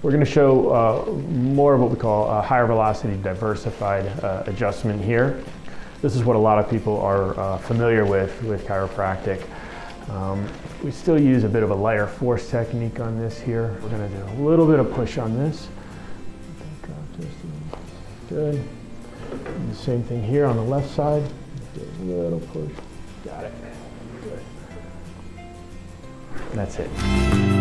We're going to show more of what we call a higher velocity diversified adjustment here. This is what a lot of people are familiar with chiropractic. We still use a bit of a lighter force technique on this here. We're going to do a little bit of push on this. Good. And the same thing here on the left side. Do a little push. Got it. Good. That's it.